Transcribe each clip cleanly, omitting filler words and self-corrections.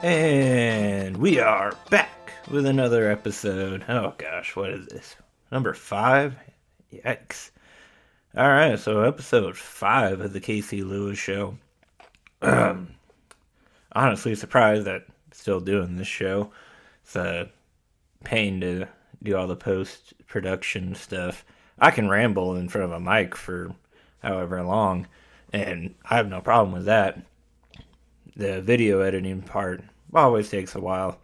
And we are back with another episode. Oh gosh, what is this? Number 5? Yikes. Alright, so episode 5 of the Casey Lewis Show. Honestly surprised that I'm still doing this show. It's a pain to do all the post production stuff. I can ramble in front of a mic for however long, and I have no problem with that. The video editing part always takes a while.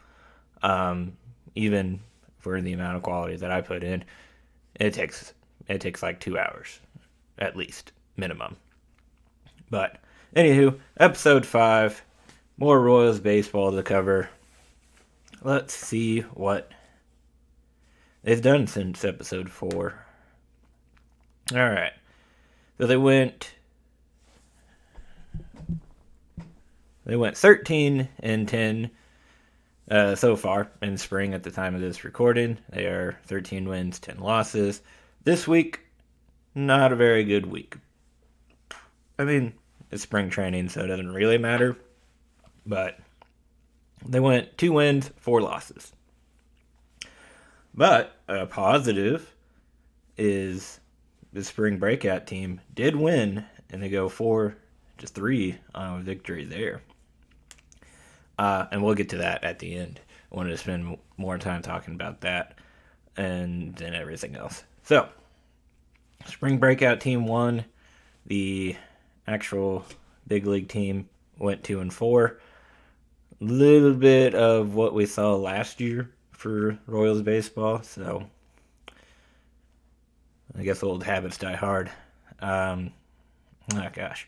Even for the amount of quality that I put in, it takes like 2 hours at least minimum. But anywho, episode 5, more Royals baseball to cover. Let's see what they've done since episode 4. All right, so they went 13-10 so far in spring at the time of this recording. They are 13 wins, 10 losses. This week, not a very good week. I mean, it's spring training, so it doesn't really matter. But they went 2 wins, 4 losses. But a positive is the Spring Breakout team did win, and they go 4-3 on a victory there. And we'll get to that at the end. I wanted to spend more time talking about that and then everything else. So, Spring Breakout team won. The actual big league team went 2-4. Little bit of what we saw last year for Royals baseball. So, I guess old habits die hard. Oh gosh.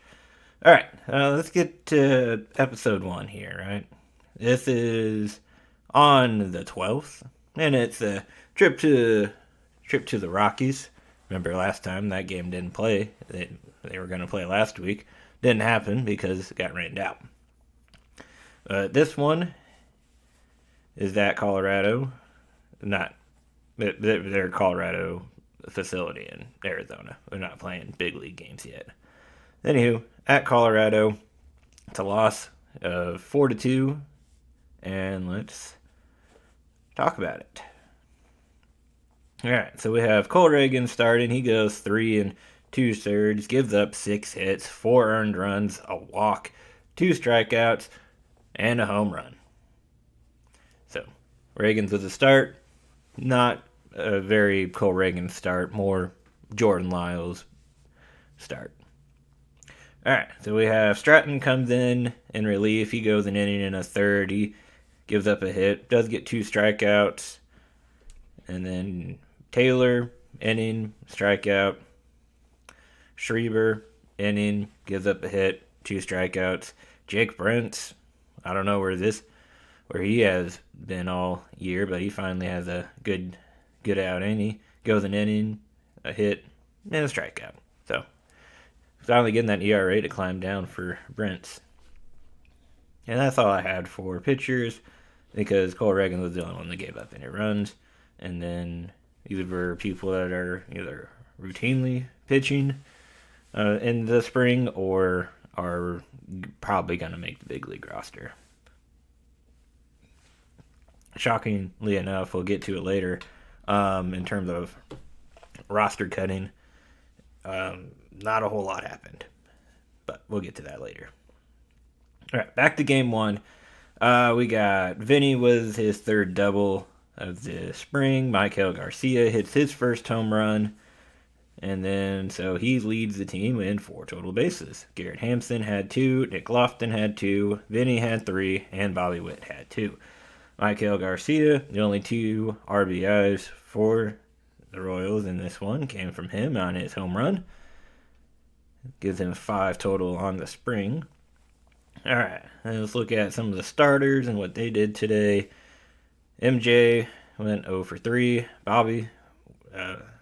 All right, let's get to episode 1 here, right? This is on the 12th, and it's a trip to the Rockies. Remember last time that game didn't play? They were going to play last week. Didn't happen because it got rained out. This one is at Colorado. Not their Colorado facility in Arizona. They're not playing big league games yet. Anywho, at Colorado, it's a loss of 4-2, and let's talk about it. All right, so we have Cole Reagan starting. He goes 3 2/3, gives up 6 hits, 4 earned runs, a walk, 2 strikeouts, and a home run. So Reagan's with a start. Not a very Cole Reagan start, more Jordan Lyles start. All right, so we have Stratton comes in relief. He goes an inning and a third. He gives up a hit, does get 2 strikeouts. And then Taylor, inning, strikeout. Schreiber, inning, gives up a hit, 2 strikeouts. Jake Brentz, I don't know where he has been all year, but he finally has a good outing. He goes an inning, a hit, and a strikeout. So finally getting that ERA to climb down for Brentz. And that's all I had for pitchers, because Cole Reagan was the only one that gave up any runs. And then these were people that are either routinely pitching in the spring or are probably going to make the big league roster. Shockingly enough, we'll get to it later, in terms of roster cutting. Not a whole lot happened, but we'll get to that later. All right, back to game 1. We got Vinny was his 3rd double of the spring. Michael Garcia hits his first home run, and then so he leads the team in 4 total bases. Garrett Hampson had 2, Nick Lofton had 2, Vinny had 3, and Bobby Witt had 2. Michael Garcia, the only 2 RBIs for the Royals in this one came from him on his home run. Gives him 5 total on the spring. All right, let's look at some of the starters and what they did today. MJ went 0 for 3. Bobby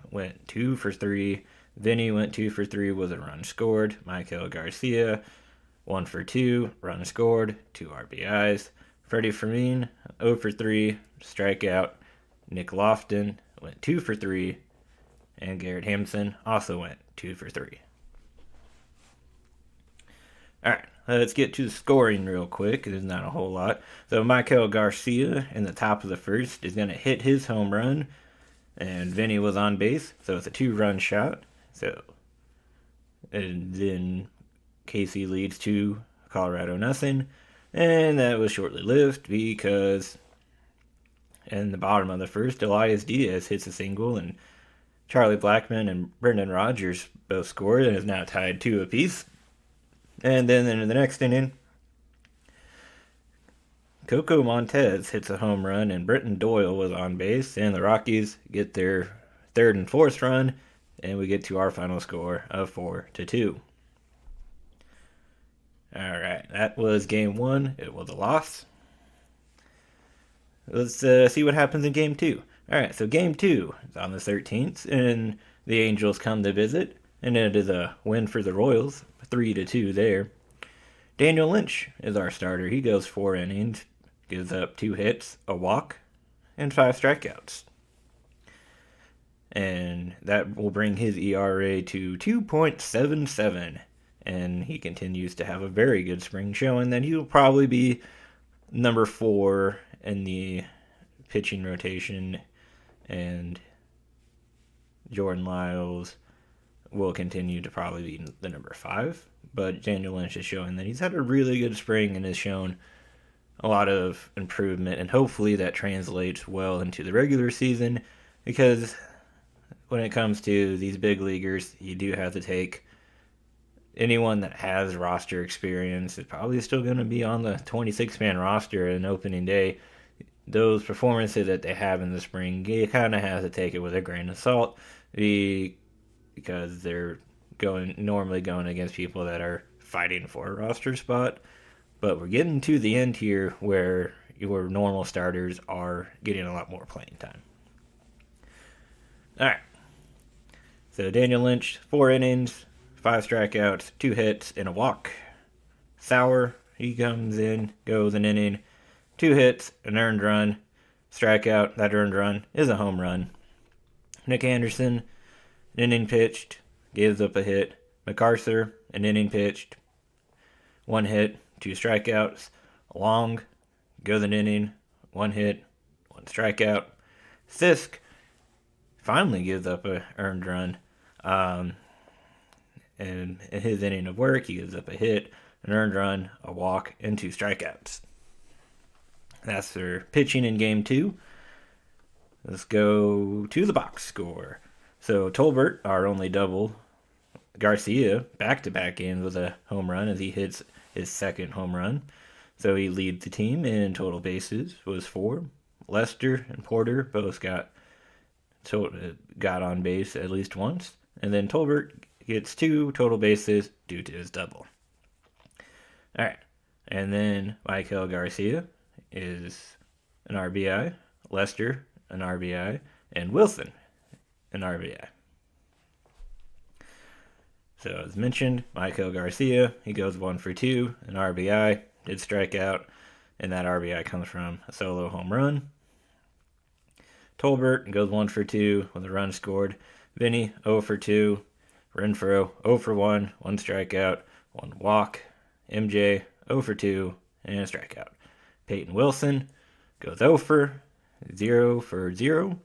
went 2 for 3. Vinny went 2 for 3 with a run scored. Michael Garcia 1 for 2, run scored, 2 RBIs. Freddie Fermin 0 for 3, strikeout. Nick Lofton went 2 for 3, and Garrett Hampson also went 2 for 3. All right, let's get to the scoring real quick. There's not a whole lot. So Michael Garcia in the top of the first is going to hit his home run, and Vinny was on base, so it's a 2-run shot. So, and then Casey leads to Colorado nothing, and that was shortly lived because in the bottom of the first, Elias Diaz hits a single, and Charlie Blackmon and Brendan Rodgers both scored, and is now tied 2 apiece. And then in the next inning, Coco Montez hits a home run, and Britton Doyle was on base, and the Rockies get their third and fourth run, and we get to our final score of 4-2. All right, that was game 1. It was a loss. Let's see what happens in game 2. All right, so game 2 is on the 13th, and the Angels come to visit, and it is a win for the Royals, 3-2 there. Daniel Lynch is our starter. He goes 4 innings, gives up 2 hits, a walk, and 5 strikeouts. And that will bring his ERA to 2.77. And he continues to have a very good spring, showing that he will probably be number 4 in the pitching rotation. And Jordan Lyles will continue to probably be the number 5. But Daniel Lynch is showing that he's had a really good spring and has shown a lot of improvement. And hopefully that translates well into the regular season, because when it comes to these big leaguers, you do have to take anyone that has roster experience is probably still going to be on the 26-man roster in opening day. Those performances that they have in the spring, you kind of have to take it with a grain of salt, because they're normally going against people that are fighting for a roster spot. But we're getting to the end here where your normal starters are getting a lot more playing time. All right. So Daniel Lynch, 4 innings, 5 strikeouts, 2 hits, and a walk. Sauer, he comes in, goes an inning, 2 hits, an earned run, strikeout. That earned run is a home run. Nick Anderson, an inning pitched, gives up a hit. MacArthur, an inning pitched, 1 hit, 2 strikeouts. Long, goes an inning, 1 hit, 1 strikeout. Sisk finally gives up a earned run. And in his inning of work, he gives up a hit, an earned run, a walk, and 2 strikeouts. That's their pitching in game 2. Let's go to the box score. So Tolbert, our only double. Garcia, back-to-back games with a home run as he hits his second home run. So he leads the team in total bases, was 4. Lester and Porter both got on base at least once. And then Tolbert gets 2 total bases due to his double. All right. And then Michael Garcia is an RBI, Lester an RBI, and Wilson an RBI. So as mentioned, Michael Garcia, he goes 1 for 2, an RBI, did strike out, and that RBI comes from a solo home run. Tolbert goes 1 for 2 with a run scored. Vinny 0 for 2. Renfroe 0 for 1, 1 strikeout, 1 walk. MJ 0 for 2 and a strikeout. Peyton Wilson goes 0 for 0,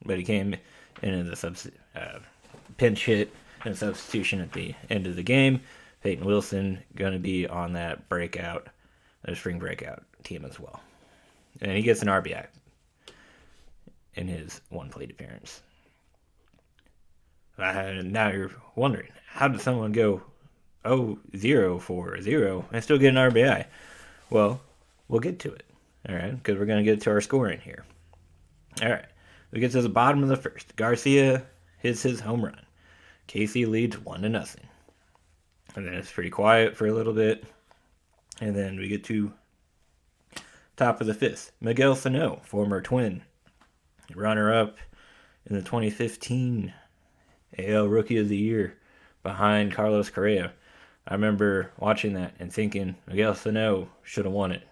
but he came in as a pinch hit and substitution at the end of the game. Peyton Wilson going to be on that spring breakout team as well. And he gets an RBI in his 1 plate appearance. Now you're wondering, how did someone go 0 for 0 and still get an RBI? Well, we'll get to it, all right, because we're going to get to our scoring here. All right, we get to the bottom of the first. Garcia hits his home run. Casey leads 1-0. And then it's pretty quiet for a little bit. And then we get to top of the 5th. Miguel Sano, former Twin, runner-up in the 2015 AL Rookie of the Year behind Carlos Correa. I remember watching that and thinking Miguel Sano should have won it.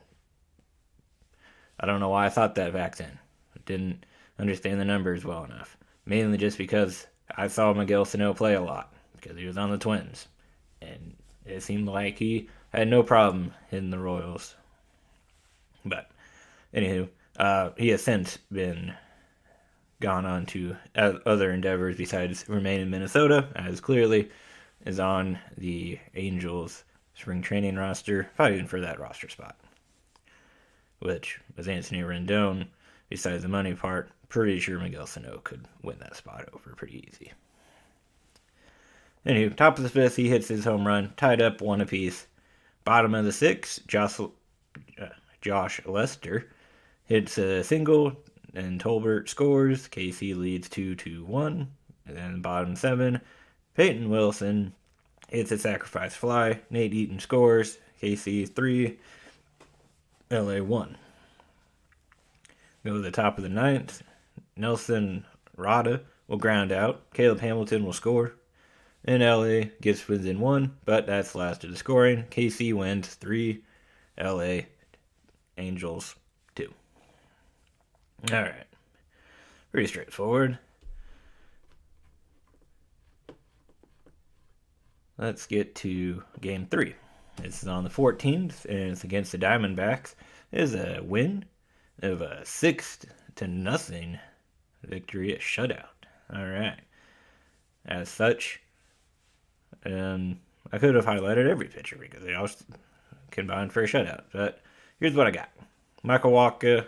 I don't know why I thought that back then. I didn't understand the numbers well enough. Mainly just because I saw Miguel Sano play a lot because he was on the Twins. And it seemed like he had no problem hitting the Royals. But anywho, he has since been gone on to other endeavors besides remain in Minnesota, as clearly is on the Angels spring training roster, fighting for that roster spot. Which, with Anthony Rendon, besides the money part, pretty sure Miguel Sano could win that spot over pretty easy. Anywho, top of the fifth, he hits his home run, tied up one apiece. Bottom of the sixth, Josh Lester hits a single, and Tolbert scores. KC leads 2-1. And then bottom seven, Peyton Wilson hits a sacrifice fly. Nate Eaton scores. KC 3, LA 1. Go to the top of the ninth. Nelson Rada will ground out. Caleb Hamilton will score. And LA gets within 1, but that's last of the scoring. KC wins 3, LA Angels 2. Alright. Pretty straightforward. Let's get to game 3. This is on the 14th, and it's against the Diamondbacks. It is a win of a 6-0 victory, a shutout. Alright. As such, I could have highlighted every pitcher because they all combined for a shutout. But here's what I got. Michael Wacha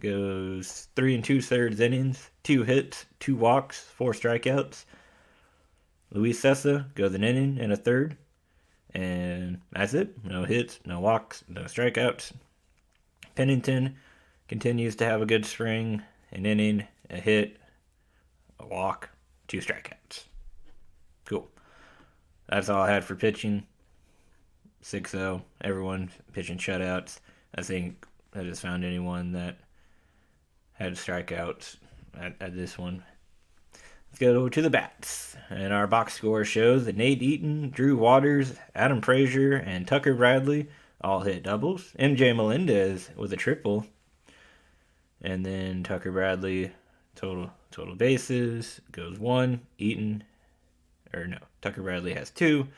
goes 3 2/3 innings, 2 hits, 2 walks, 4 strikeouts. Luis Sessa goes an inning and a third. And that's it. No hits, no walks, no strikeouts. Pennington continues to have a good spring. An inning, a hit, a walk, 2 strikeouts. Cool. That's all I had for pitching. 6-0. Everyone pitching shutouts. I think I just found anyone that had strikeouts at this one. Let's go to the bats. And our box score shows that Nate Eaton, Drew Waters, Adam Frazier, and Tucker Bradley all hit doubles. MJ Melendez with a triple. And then Tucker Bradley, total bases, goes 1. Tucker Bradley has 2.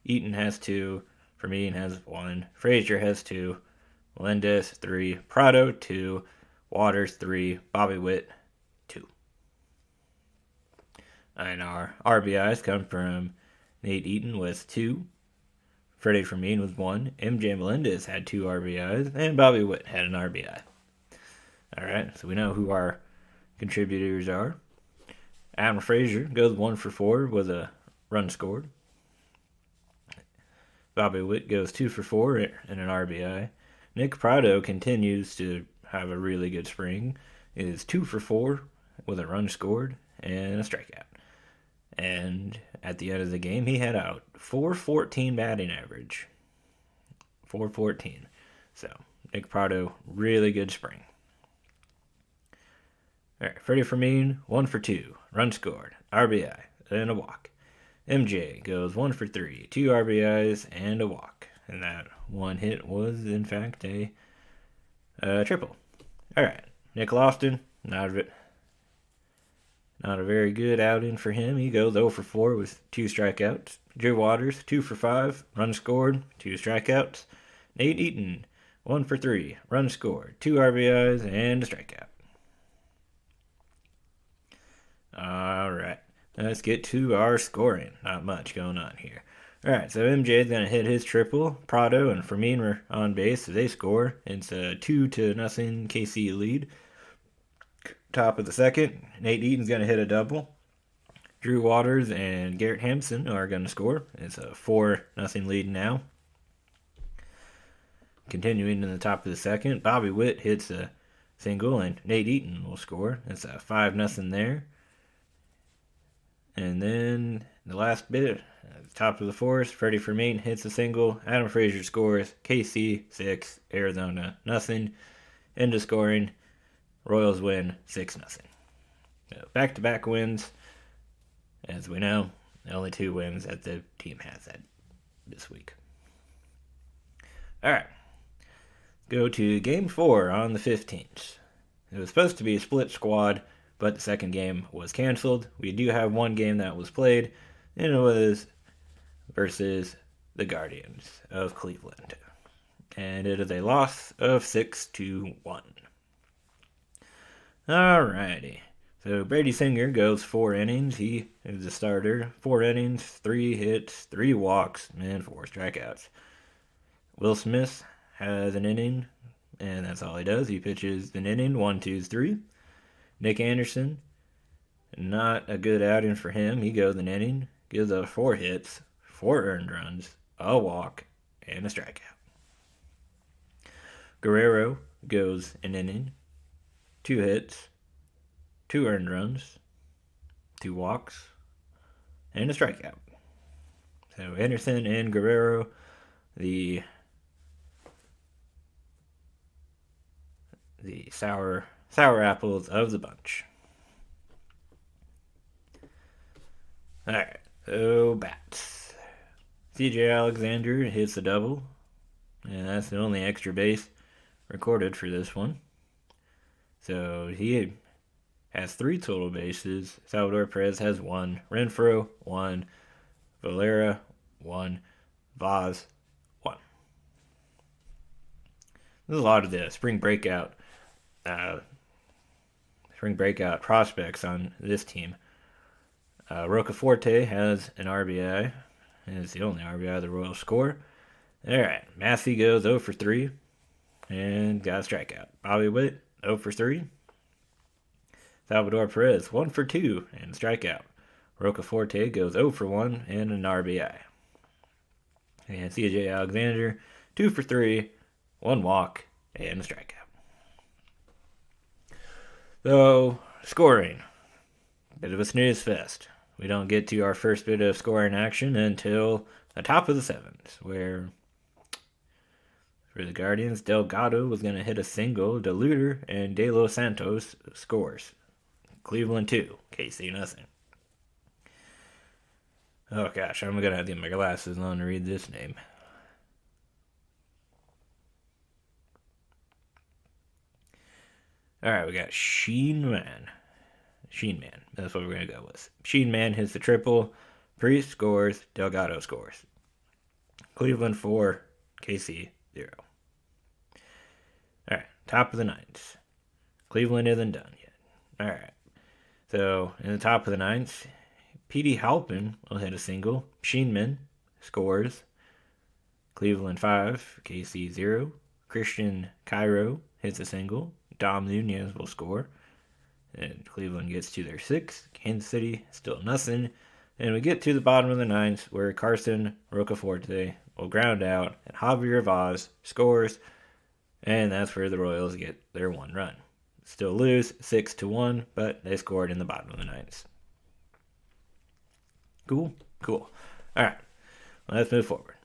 Eaton has 2. Fermin has 1. Frazier has 2. Melendez 3. Prado 2. Waters 3. Bobby Witt 2. And our RBIs come from Nate Eaton with 2. Freddie Fermin with 1. MJ Melendez had 2 RBIs. And Bobby Witt had an RBI. Alright, so we know who our contributors are. Adam Frazier goes 1 for 4 with a run scored. Bobby Witt goes 2 for 4 and an RBI. Nick Prado continues to have a really good spring. Is 2 for 4 with a run scored and a strikeout. And at the end of the game, he had a .414 batting average. .414. So, Nick Prado, really good spring. Alright, Freddie Fermin, 1 for 2. Run scored, RBI, and a walk. MJ goes 1 for 3, 2 RBIs, and a walk. And that one hit was, in fact, a triple. Alright, Nick Lofton, not a very good outing for him. He goes 0 for 4 with 2 strikeouts. Drew Waters, 2 for 5, run scored, 2 strikeouts. Nate Eaton, 1 for 3, run scored, 2 RBIs, and a strikeout. Alright, let's get to our scoring. Not much going on here. Alright, so MJ's going to hit his triple. Prado and Fermin were on base, so they score. It's a 2-0 KC lead. Top of the second, Nate Eaton's going to hit a double. Drew Waters and Garrett Hampson are going to score. It's a 4-0 lead now. Continuing in the top of the second, Bobby Witt hits a single and Nate Eaton will score. It's a 5-0 there. And then the last bit, at the top of the fourth, Freddie Fermin hits a single. Adam Frazier scores. KC 6, Arizona nothing. End of scoring. Royals win 6-0. So back-to-back wins. As we know, the only 2 wins that the team has had this week. Alright. Go to Game 4 on the 15th. It was supposed to be a split squad, but the second game was canceled. We do have one game that was played, and it was versus the Guardians of Cleveland. And it is a loss of 6-1. Alrighty. So Brady Singer goes 4 innings. He is the starter. 4 innings, 3 hits, 3 walks, and 4 strikeouts. Will Smith has an inning, and that's all he does. He pitches an inning, 1, 2, 3. Nick Anderson, not a good outing for him. He goes an inning, gives up 4 hits, 4 earned runs, a walk, and a strikeout. Guerrero goes an inning, 2 hits, 2 earned runs, 2 walks, and a strikeout. So Anderson and Guerrero, the sour apples of the bunch. Alright, so bats. CJ Alexander hits a double, and that's the only extra base recorded for this one. So he has 3 total bases. Salvador Perez has 1. Renfroe, 1. Valera, 1. Vaz, 1. There's a lot of the spring breakout prospects on this team. Rocaforte has an RBI. It's the only RBI the Royals score. Alright, Massey goes 0 for 3 and got a strikeout. Bobby Witt, 0 for 3. Salvador Perez, 1 for 2 and a strikeout. Rocaforte goes 0 for 1 and an RBI. And CJ Alexander, 2 for 3, 1 walk, and a strikeout. So, scoring. Bit of a snooze fest. We don't get to our first bit of scoring action until the top of the 7th, where for the Guardians, Delgado was going to hit a single, DeLuder and De Los Santos scores. Cleveland 2, KC nothing. Oh gosh, I'm going to have to get my glasses on to read this name. Alright, we got Sheen Man, that's what we're going to go with. Sheen Man hits the triple, Priest scores, Delgado scores. Cleveland 4, KC 0. Alright, top of the 9th. Cleveland isn't done yet. Alright, so in the top of the 9th, Petey Halpin will hit a single. Sheenman scores. Cleveland 5, KC 0. Christian Cairo hits a single. Dom Nunez will score. And Cleveland gets to their 6th. Kansas City still nothing. And we get to the bottom of the 9th where Carson Rocaforte will ground out and Javier Vaz scores. And that's where the Royals get their 1 run. Still lose 6-1, but they scored in the bottom of the 9th. Cool. Alright, let's move forward.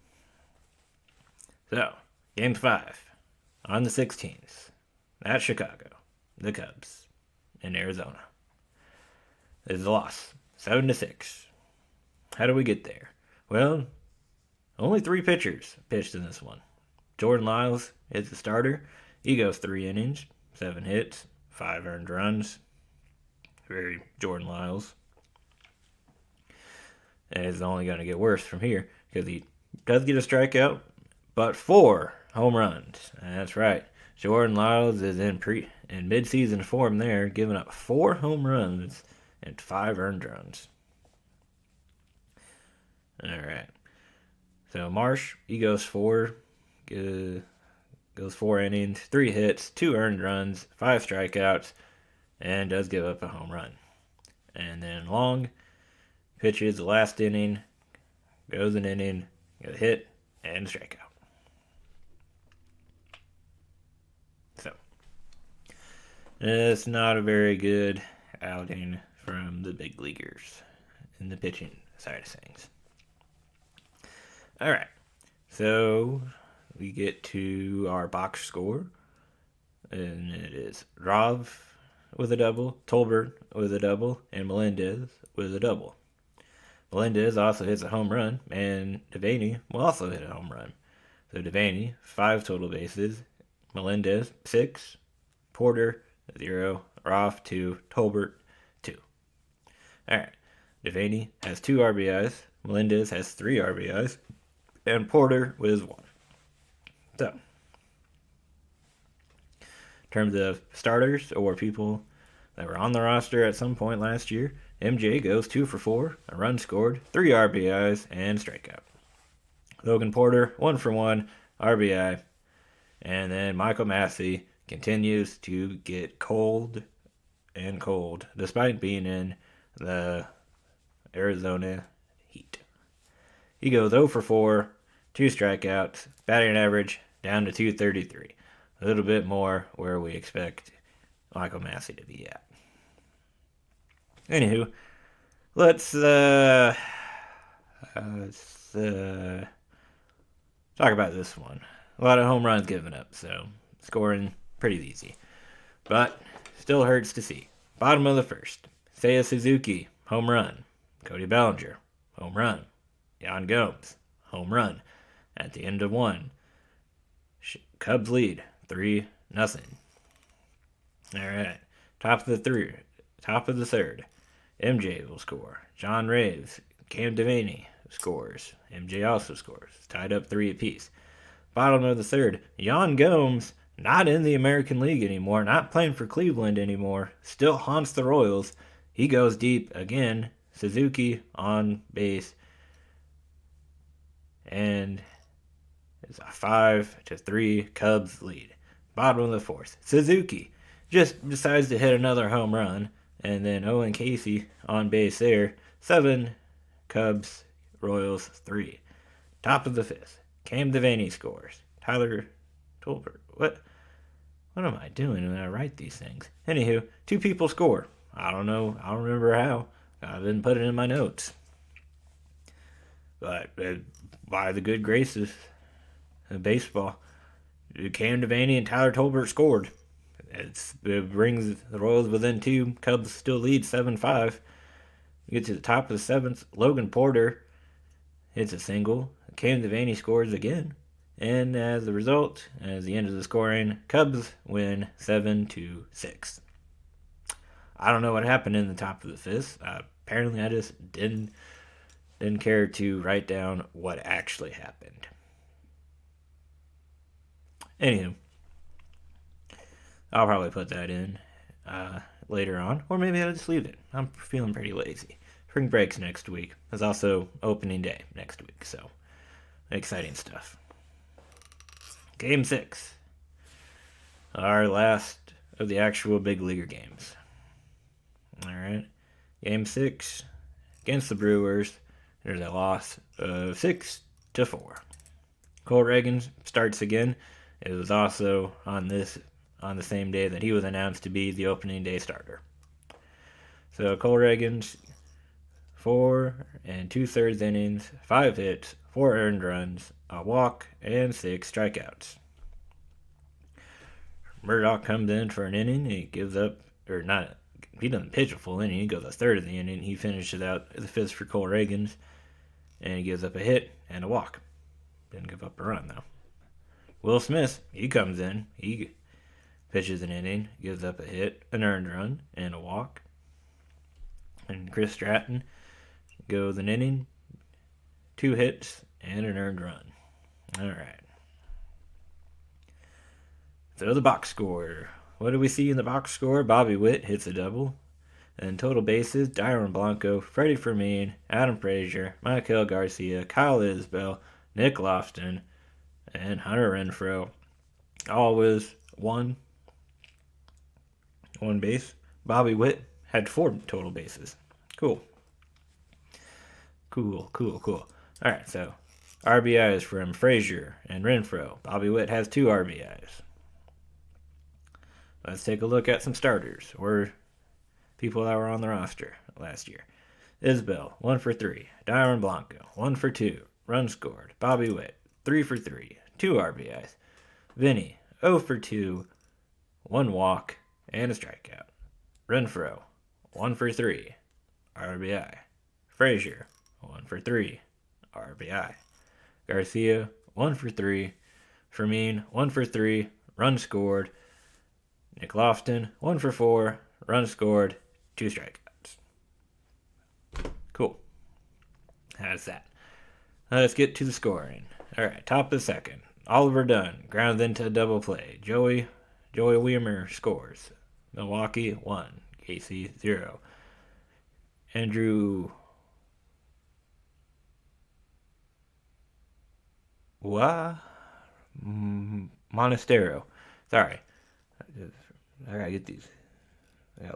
So, Game 5 on the 16th at Chicago, the Cubs in Arizona. This is a loss, 7-6. How do we get there? Well, only 3 pitchers pitched in this one. Jordan Lyles is the starter. He goes 3 innings, 7 hits, 5 earned runs. Very Jordan Lyles. And it's only going to get worse from here because he does get a strikeout, but 4 home runs. That's right. Jordan Lyles is in mid-season form there, giving up 4 home runs and 5 earned runs. All right. So Marsh, he goes 4 innings, 3 hits, 2 earned runs, 5 strikeouts, and does give up a home run. And then Long pitches the last inning, goes an inning, a hit, and a strikeout. So, it's not a very good outing from the big leaguers in the pitching side of things. Alright, so we get to our box score, and it is Rav with a double, Tolbert with a double, and Melendez with a double. Melendez also hits a home run, and Devaney will also hit a home run. So Devaney, 5 total bases. Melendez, 6. Porter, 0. Roth, 2. Tolbert, 2. Alright. Devaney has 2 RBIs. Melendez has 3 RBIs. and Porter with 1. So, in terms of starters or people that were on the roster at some point last year, MJ goes 2 for 4, a run scored, 3 RBIs, and strikeout. Logan Porter, 1 for 1, RBI. And then Michael Massey continues to get cold and cold, despite being in the Arizona Heat. He goes 0 for 4, 2 strikeouts, batting average down to 233. A little bit more where we expect Michael Massey to be at. Anywho, let's talk about this one. A lot of home runs given up, so scoring pretty easy. But still hurts to see. Bottom of the first. Seiya Suzuki, home run. Cody Bellinger, home run. Yan Gomes, home run. At the end of 1. Cubs lead 3-0. Alright. Top of the third. MJ will score. John Raves, Cam Devaney scores. MJ also scores. Tied up 3 apiece. Bottom of the third. Yan Gomes, not in the American League anymore, not playing for Cleveland anymore, still haunts the Royals. He goes deep again. Suzuki on base. And it's a 5-3 Cubs lead. Bottom of the fourth. Suzuki just decides to hit another home run. And then Owen Casey on base there. 7 Cubs, Royals 3. Top of the fifth. Cam Devaney scores. Tyler Tolbert. What am I doing when I write these things? Anywho, 2 people score. I don't know. I don't remember how. I didn't put it in my notes. But by the good graces of baseball, Cam Devaney and Tyler Tolbert scored. It brings the Royals within 2. Cubs still lead 7-5. We get to the top of the 7th. Logan Porter hits a single. Cam Devaney scores again. And as a result, as the end of the scoring, Cubs win 7-6. I don't know what happened in the top of the 5th. Apparently I just didn't care to write down what actually happened. Anywho, I'll probably put that in later on, or maybe I'll just leave it. I'm feeling pretty lazy. Spring break's next week. There's also opening day next week, so exciting stuff. Game 6. Our last of the actual big leaguer games. Alright. Game 6 against the Brewers. There's a loss of 6-4. Cole Reagan starts again. It was also on the same day that he was announced to be the opening day starter. So Cole Reagan's 4 2/3 innings, 5 hits, 4 earned runs, a walk, and 6 strikeouts. Murdoch comes in for an inning. He gives up, or not, he doesn't pitch a full inning. He goes a third of the inning. He finishes out the 5th for Cole Reagan, and he gives up a hit and a walk. Didn't give up a run, though. Will Smith, he comes in. He pitches an inning, gives up a hit, an earned run, and a walk. And Chris Stratton goes an inning, 2 hits, and an earned run. Alright. So the box score. What do we see in the box score? Bobby Witt hits a double. And total bases, Dyron Blanco, Freddie Fermin, Adam Frazier, Michael Garcia, Kyle Isbell, Nick Lofton, and Hunter Renfroe. All with one base. Bobby Witt had 4 total bases. Cool. Alright, so RBIs from Frazier and Renfroe. Bobby Witt has 2 RBIs. Let's take a look at some starters, or people that were on the roster last year. Isbell, 1 for 3. Dyron Blanco, 1 for 2. Run scored. Bobby Witt, 3 for 3. 2 RBIs. Vinny, 0 for 2. 1 walk and a strikeout. Renfroe, 1 for 3. RBI. Frazier, 1 for 3. RBI. Garcia, 1 for 3. Fermin, 1 for 3. Run scored. Nick Lofton, 1 for 4. Run scored. 2 strikeouts. Cool. That's that. Let's get to the scoring. All right, top of the second. Oliver Dunn grounded into a double play. Joey Wiemer scores. Milwaukee 1, KC 0. Andrew Monastero. Sorry, I gotta get these. I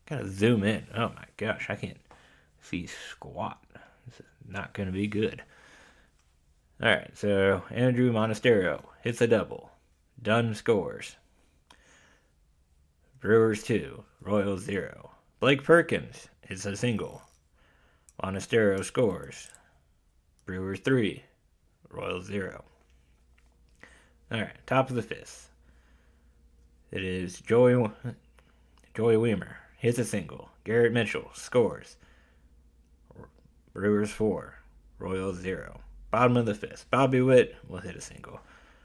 gotta zoom in. Oh my gosh, I can't see squat. This is not gonna be good. All right, so Andrew Monastero hits a double. Dunn scores. Brewers 2, Royals 0. Blake Perkins hits a single. Monastero scores. Brewers 3, Royals 0. All right, top of the fifth. It is Joey Wiemer hits a single. Garrett Mitchell scores. Brewers 4, Royals 0. Bottom of the fifth. Bobby Witt will hit a single.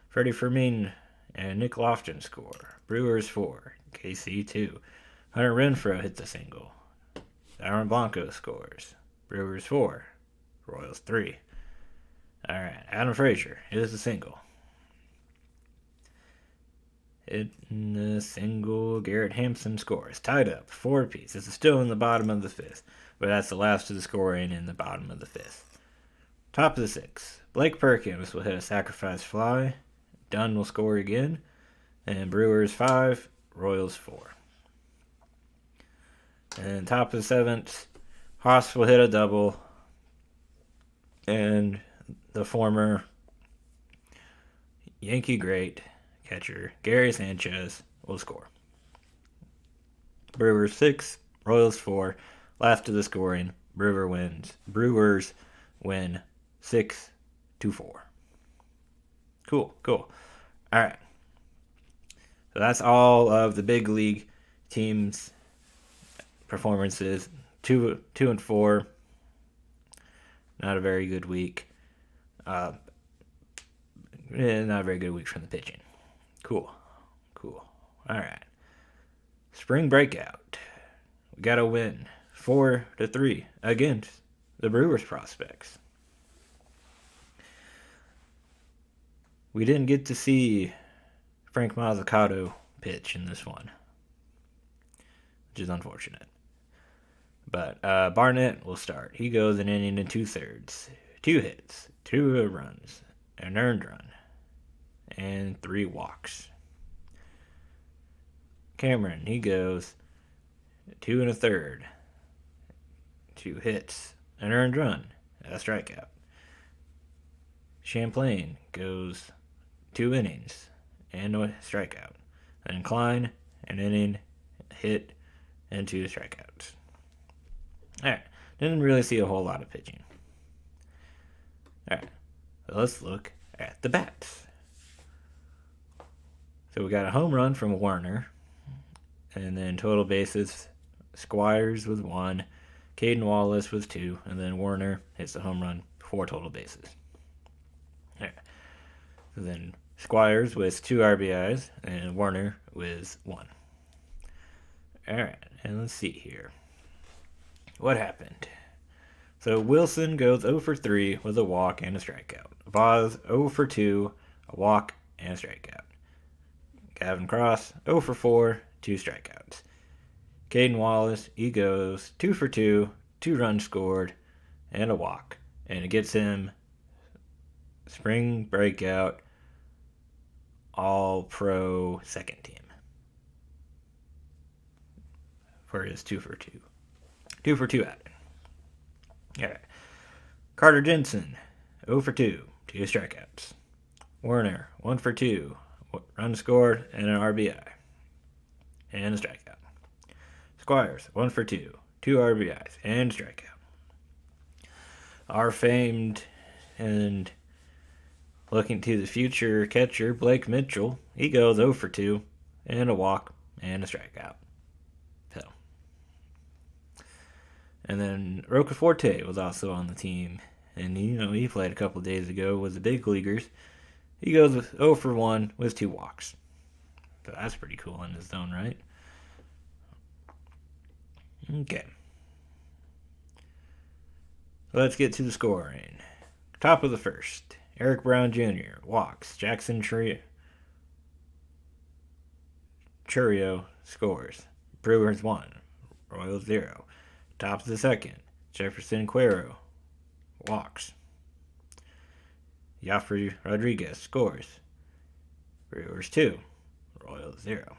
Freddie Fermin and Nick Lofton score. Brewers 4, KC 2. Hunter Renfroe hits a single. Aaron Blanco scores. Brewers 4, Royals 3. All right, Adam Frazier hits a single. In a single, Garrett Hampson scores. Tied up, 4 apiece. This is still in the bottom of the fifth, but that's the last of the scoring in the bottom of the fifth. Top of the sixth. Blake Perkins will hit a sacrifice fly. Dunn will score again. And Brewers 5, Royals 4. And top of the seventh, Haas will hit a double. And the former Yankee great catcher Gary Sanchez will score. Brewers 6, Royals 4. Last of the scoring, Brewers win 6-4. Cool. All right. So that's all of the big league teams' performances. 2-4. Not a very good week. Not a very good week from the pitching. Cool. All right. Spring Breakout. We got to win 4-3 against the Brewers prospects. We didn't get to see Frank Mazzucato pitch in this one, which is unfortunate. But Barnett will start. He goes an inning and 2/3. 2 hits, 2 runs, an earned run, and 3 walks. Cameron, he goes 2 1/3. 2 hits, an earned run, a strikeout. Champlain goes 2 innings and a strikeout. And Klein, an inning, a hit, and 2 strikeouts. Alright, didn't really see a whole lot of pitching. Alright, so let's look at the bats. So we got a home run from Warner, and then total bases, Squires with 1, Caden Wallace with 2, and then Warner hits the home run, 4 total bases. Alright, so then Squires with 2 RBIs, and Warner with 1. Alright, and let's see here. What happened? So Wilson goes 0 for 3 with a walk and a strikeout. Vaz 0 for 2, a walk and a strikeout. Gavin Cross 0 for 4, 2 strikeouts. Caden Wallace, he goes 2 for 2, 2 runs scored, and a walk. And it gets him Spring Breakout All-Pro second team for his 2 for 2. 2 for 2 outing. Alright. Carter Jensen, 0 for 2, 2 strikeouts. Warner, 1 for 2, run scored, and an RBI. And a strikeout. Squires, 1 for 2, 2 RBIs, and a strikeout. Our famed and looking to the future catcher, Blake Mitchell, he goes 0 for 2, and a walk, and a strikeout. And then Roca Forte was also on the team. And, he played a couple of days ago with the big leaguers. He goes with 0 for 1 with 2 walks. So that's pretty cool in his own right. Okay. Let's get to the scoring. Top of the first. Eric Brown Jr. walks. Jackson Churio scores. Brewers 1, Royals 0. Top of the second, Jefferson Cuero walks. Joffrey Rodriguez scores. Brewers 2, Royals 0.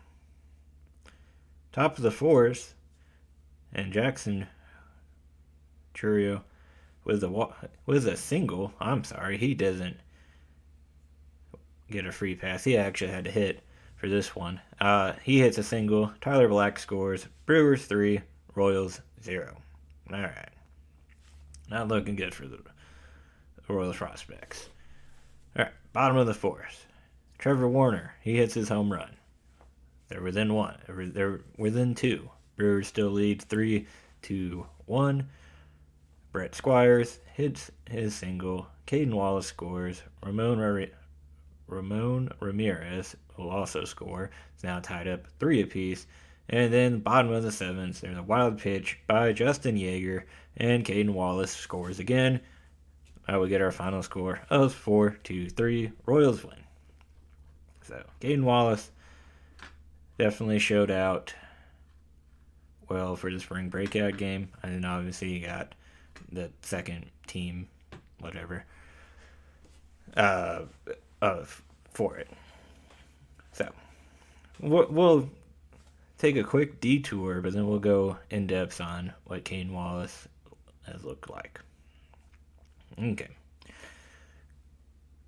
Top of the fourth, and Jackson Churio with a single. I'm sorry, he doesn't get a free pass. He actually had to hit for this one. He hits a single. Tyler Black scores. Brewers 3, Royals 0. All right. Not looking good for the Royals prospects. All right, bottom of the fourth. Trevor Warner, he hits his home run. They're within one. They're within two. Brewers still lead 3-1. Brett Squires hits his single. Caden Wallace scores. Ramon Ramirez will also score. It's now tied up 3 apiece. And then bottom of the seventh, there's a wild pitch by Justin Yeager, and Caden Wallace scores again. We get our final score of 4-3. Royals win. So Caden Wallace definitely showed out well for the spring breakout game. And then obviously you got the second team, whatever, for it. So we'll take a quick detour, but then we'll go in depth on what Caden Wallace has looked like. Okay.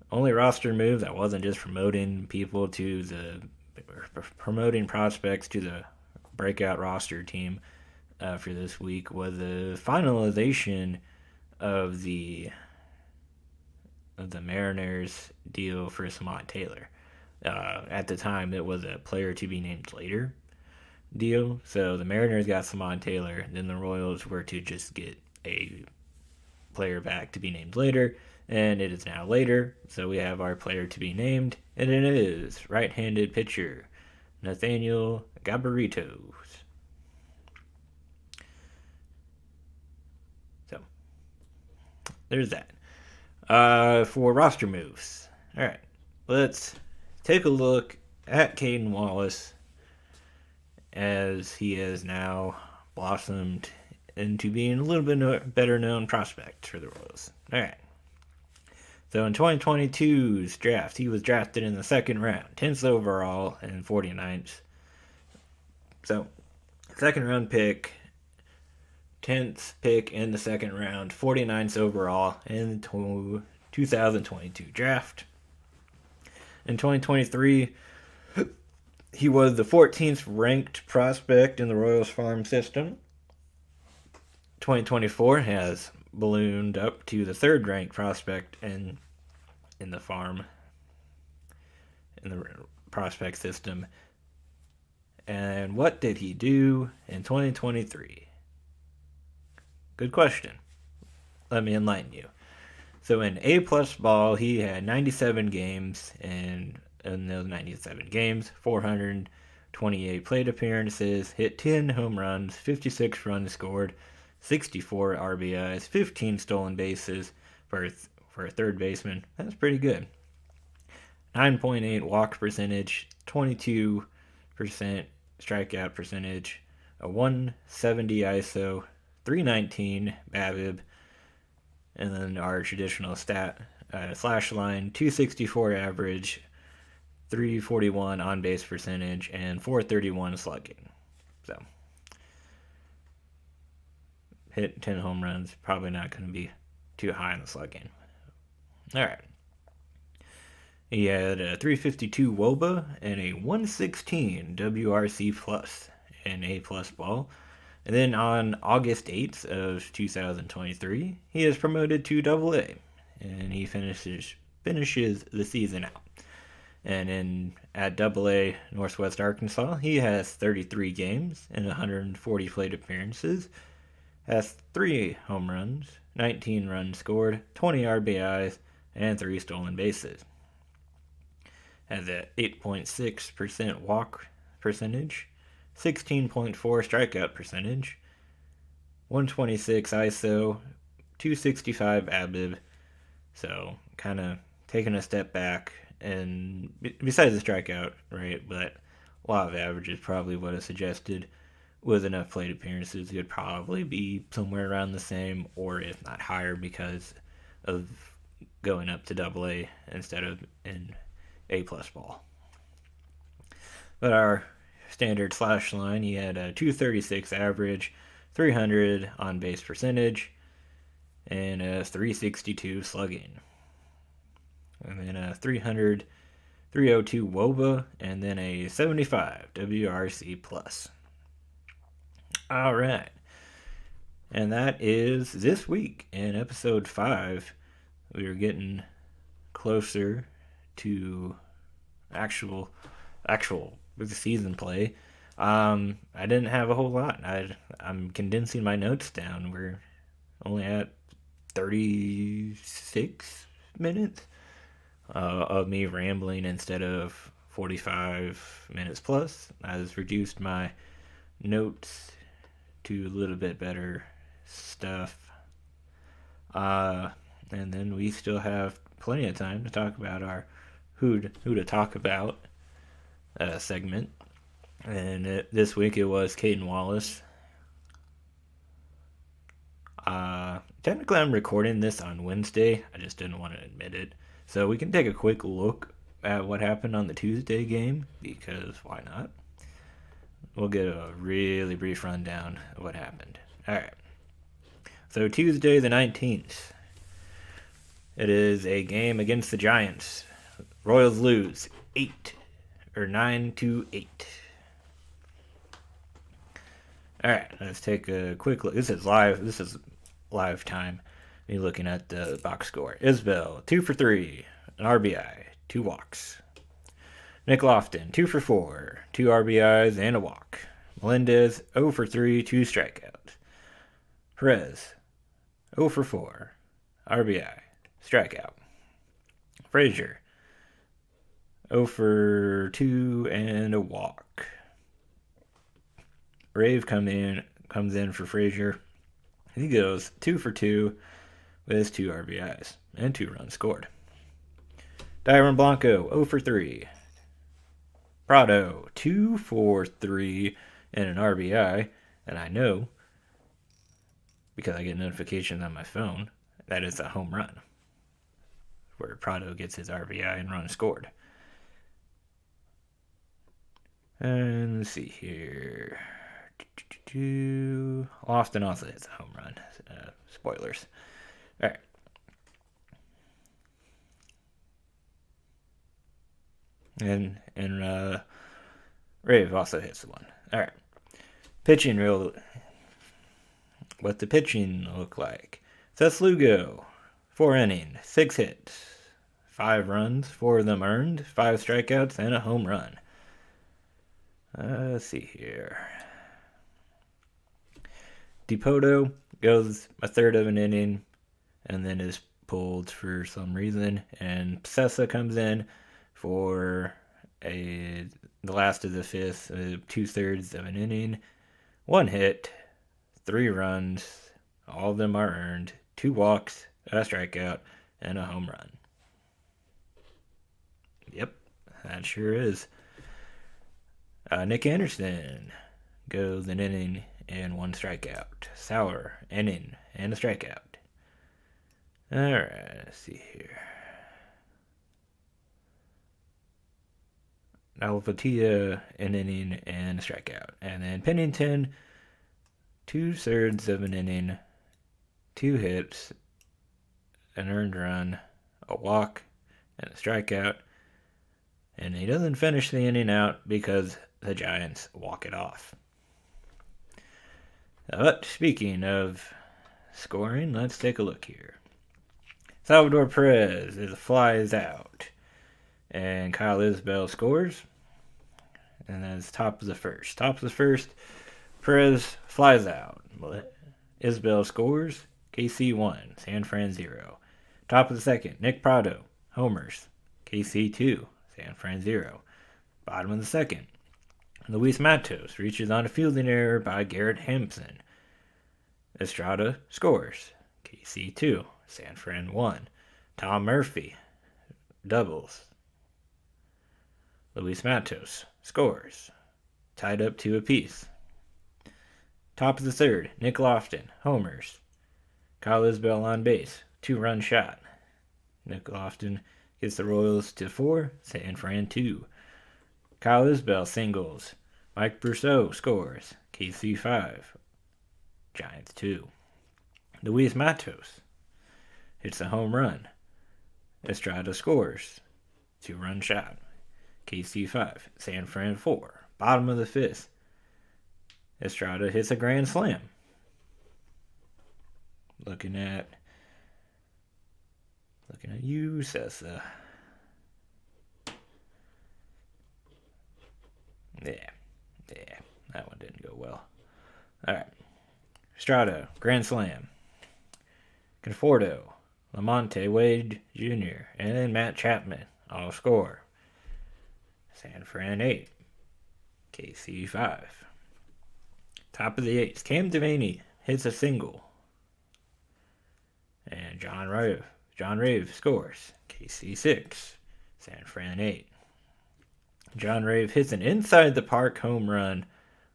Only roster move that wasn't just promoting prospects to the breakout roster team for this week was the finalization of the Mariners deal for Samad Taylor. At the time, it was a player to be named later deal. So the Mariners got Samad Taylor, then the Royals were to just get a player back to be named later, and it is now later. So we have our player to be named, and it is right-handed pitcher Nathaniel Gabaritos. So there's that. For roster moves. All right, let's take a look at Caden Wallace as he has now blossomed into being a little bit better known prospect for the Royals. All right. So in 2022's draft, he was drafted in the second round, 10th overall and 49th. So, second round pick, 10th pick in the second round, 49th overall in the 2022 draft. In 2023, he was the 14th ranked prospect in the Royals farm system. 2024 has ballooned up to the third ranked prospect in the farm, in the prospect system. And what did he do in 2023? Good question. Let me enlighten you. So in A-plus ball, he had 97 games, and in those 97 games, 428 plate appearances, hit 10 home runs, 56 runs scored, 64 RBIs, 15 stolen bases for a third baseman. That's pretty good. 9.8 walk percentage, 22% strikeout percentage, a 170 ISO, 319 BABIP, and then our traditional slash line, 264 average, 341 on base percentage, and 431 slugging. So hit 10 home runs, probably not going to be too high in the slugging. All right. He had a 352 WOBA and a 116 WRC plus in A-plus ball. And then on August 8th of 2023, he is promoted to AA, and he finishes the season out. And at AA Northwest Arkansas, he has 33 games and 140 plate appearances, has 3 home runs, 19 runs scored, 20 RBIs, and 3 stolen bases. Has a 8.6% walk percentage, 16.4 strikeout percentage, 126 ISO, 265 ABIP. So kind of taken a step back, and besides the strikeout rate, but law of averages probably would have suggested with enough plate appearances, he'd probably be somewhere around the same, or if not higher, because of going up to Double A instead of in A plus ball. But our standard slash line, he had a 236 average, 300 on base percentage, and a 362 slugging. And then a 302 WOBA, and then a 75 WRC plus. All right. And that is this week in episode 5. We are getting closer to actual with the season play. I didn't have a whole lot. I'm condensing my notes down. We're only at 36 minutes of me rambling instead of 45 minutes plus. I've reduced my notes to a little bit better stuff. And then we still have plenty of time to talk about our who to talk about segment. And this week it was Caden Wallace. Technically, I'm recording this on Wednesday. I just didn't want to admit it. So we can take a quick look at what happened on the Tuesday game, because why not? We'll get a really brief rundown of what happened. Alright. So Tuesday the 19th. It is a game against the Giants. Royals lose 9-8. Alright, let's take a quick look. This is live time. Me looking at the box score. Isbell, 2 for 3, an RBI, 2 walks. Nick Lofton, 2 for 4, 2 RBIs and a walk. Melendez, 0 for 3, 2 strikeouts. Perez, 0 for 4, RBI, strikeout. Frazier, 0 for 2 and a walk. Rave comes in for Frazier. He goes 2 for 2 with 2 RBIs and 2 runs scored. Dyron Blanco, 0 for 3. Prado, 2 for 3 and an RBI. And I know, because I get notifications on my phone, that is a home run, where Prado gets his RBI and run scored. And let's see here. Austin also hits a home run. Spoilers. All right. And Rave also hits one. All right. What the pitching look like? Seth Lugo, 4 innings, 6 hits, 5 runs, 4 of them earned, 5 strikeouts, and a home run. Let's see here. DePoto goes a third of an inning and then is pulled for some reason. And Sessa comes in for the last of the fifth, 2/3 of an inning. 1 hit, 3 runs, all of them are earned, 2 walks, a strikeout, and a home run. Yep, that sure is. Nick Anderson goes an inning and 1 strikeout. Sauer, inning and a strikeout. Alright, let's see here. Alvatia, an inning and a strikeout. And then Pennington, 2/3 of an inning, 2 hits, an earned run, a walk, and a strikeout. And he doesn't finish the inning out because the Giants walk it off. But speaking of scoring, let's take a look here. Salvador Perez flies out. And Kyle Isbell scores. And that's top of the first. Perez flies out. Isbell scores. KC 1, San Fran 0. Top of the second, Nick Prado homers. KC 2, San Fran 0. Bottom of the second, Luis Matos reaches on a fielding error by Garrett Hampson. Estrada scores. KC 2, San Fran 1. Tom Murphy doubles. Luis Matos scores. Tied up 2 apiece. Top of the third, Nick Lofton homers. Kyle Isbell on base, 2-run shot. Nick Lofton gets the Royals to 4, San Fran 2. Kyle Isbell singles. Mike Brousseau scores. KC 5. Giants 2. Luis Matos hits a home run. Estrada scores. 2-run shot. KC 5. San Fran 4. Bottom of the 5th. Estrada hits a grand slam. Looking at you, Sessa. Yeah, that one didn't go well. All right, Estrada, grand slam. Conforto, Lamonte Wade Jr., and then Matt Chapman all score. San Fran 8, KC 5. Top of the 8th, Cam Devaney hits a single. And John Rave scores. KC 6, San Fran 8. John Rave hits an inside the park home run.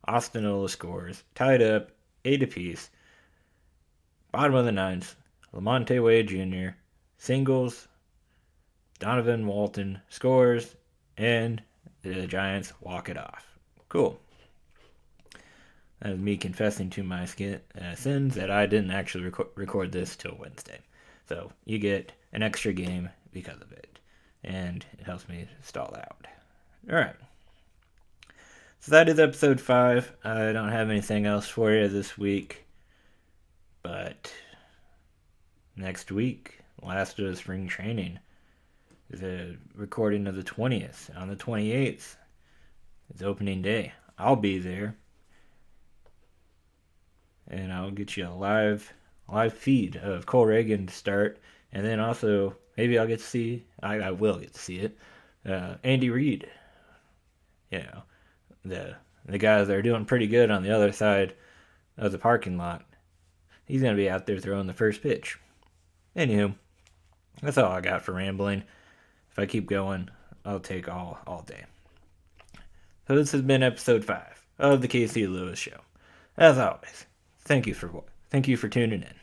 Austin Ola scores. Tied up 8 apiece. Bottom of the 9th, Lamonte Wade Jr. singles. Donovan Walton scores. And the Giants walk it off. Cool. That was me confessing to my sins that I didn't actually record this till Wednesday. So you get an extra game because of it. And it helps me stall out. Alright. So that is episode 5. I don't have anything else for you this week. But next week, last of the spring training, is a recording of the 20th. On the 28th, it's opening day. I'll be there. And I'll get you a live feed of Cole Reagan to start. And then also, maybe I'll get to see, I will get to see it, Andy Reid. You know, the guys that are doing pretty good on the other side of the parking lot. He's going to be out there throwing the first pitch. Anywho, that's all I got for rambling. If I keep going, I'll take all day. So this has been episode 5 of the KC Lewis Show. As always, thank you for tuning in.